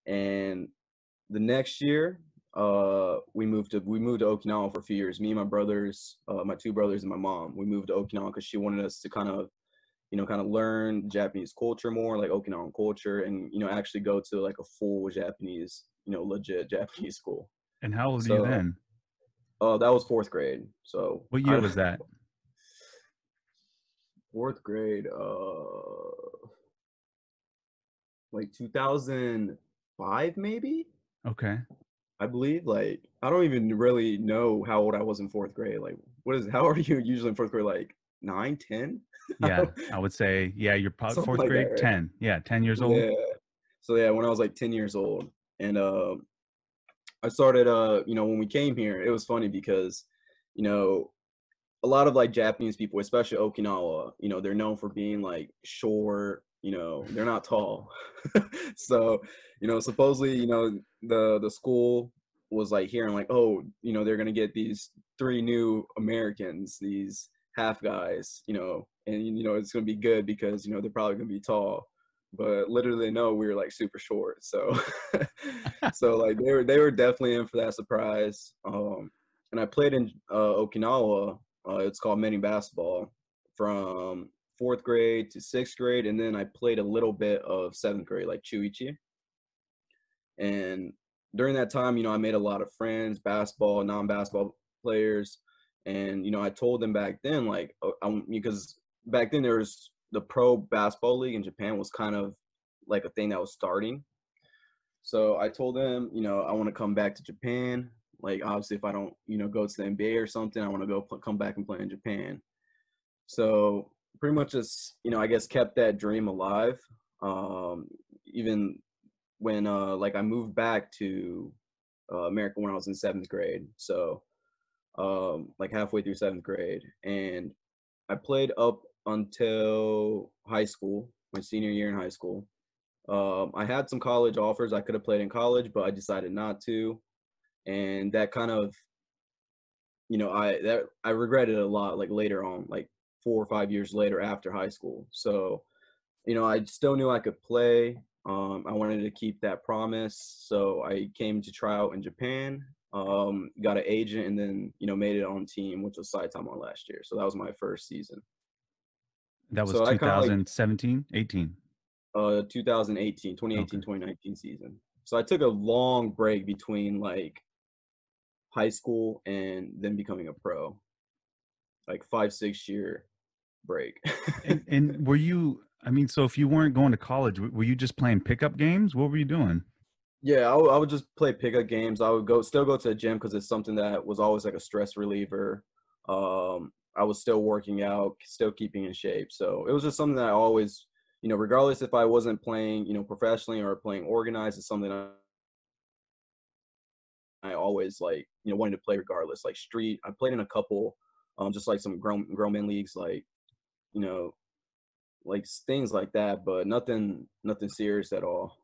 And the next year, we moved to Okinawa for a few years. Me and my brothers, my two brothers and my mom, we moved to Okinawa because she wanted us to kind of, kind of learn Japanese culture more, like Okinawan culture, and actually go to like a full Japanese, legit Japanese school. And how old are you So, then? that was fourth grade. So What year was that? fourth grade, like 2005 maybe. Okay. I believe. Like, I don't even really know how old I was in fourth grade. Like, how old are you usually in fourth grade? Like 9, 10? Yeah, I would say, yeah, you're probably Something fourth like that, grade, right? 10. Yeah, 10 years old. Yeah. So yeah, when I was like 10 years old, and I started, when we came here, it was funny because, you know, a lot of like Japanese people, especially Okinawa, they're known for being like short, they're not tall. So, supposedly, the school was like hearing like, oh, they're gonna get these three new Americans, these half guys, and it's gonna be good because they're probably gonna be tall. But literally, no, we were like super short. So, so like they were definitely in for that surprise. And I played in Okinawa. It's called mini basketball from fourth grade to sixth grade, and then I played a little bit of seventh grade, like Chuichi. And during that time, I made a lot of friends, basketball, non-basketball players, and I told them back then, like, because back then there was the pro basketball league in Japan was kind of like a thing that was starting. So I told them, I want to come back to Japan. Like, obviously, if I don't, go to the NBA or something, I want to come back and play in Japan. So pretty much just, I guess kept that dream alive. Even when, like I moved back to America when I was in seventh grade. So like halfway through seventh grade. And I played up until high school, my senior year in high school. I had some college offers. I could have played in college, but I decided not to. And that kind of, I regretted it a lot, like later on, like 4 or 5 years later after high school. So, I still knew I could play. I wanted to keep that promise. So I came to try out in Japan, got an agent, and then, made it on team, which was Saitama last year. So that was my first season. That was So I kind of like 2017, 18. 2018, Okay. 2018, 2019 season. So I took a long break between like high school and then becoming a pro, like 5, 6 year break. And were you, I mean, so if you weren't going to college, were you just playing pickup games? What were you doing? Yeah, I would just play pickup games. I would still go to the gym because it's something that was always like a stress reliever. I was still working out, still keeping in shape. So it was just something that I always, regardless if I wasn't playing, professionally or playing organized, it's something I always like, wanted to play regardless. Like street, I played in a couple, just like some grown men leagues, like, you know, like things like that, but nothing serious at all.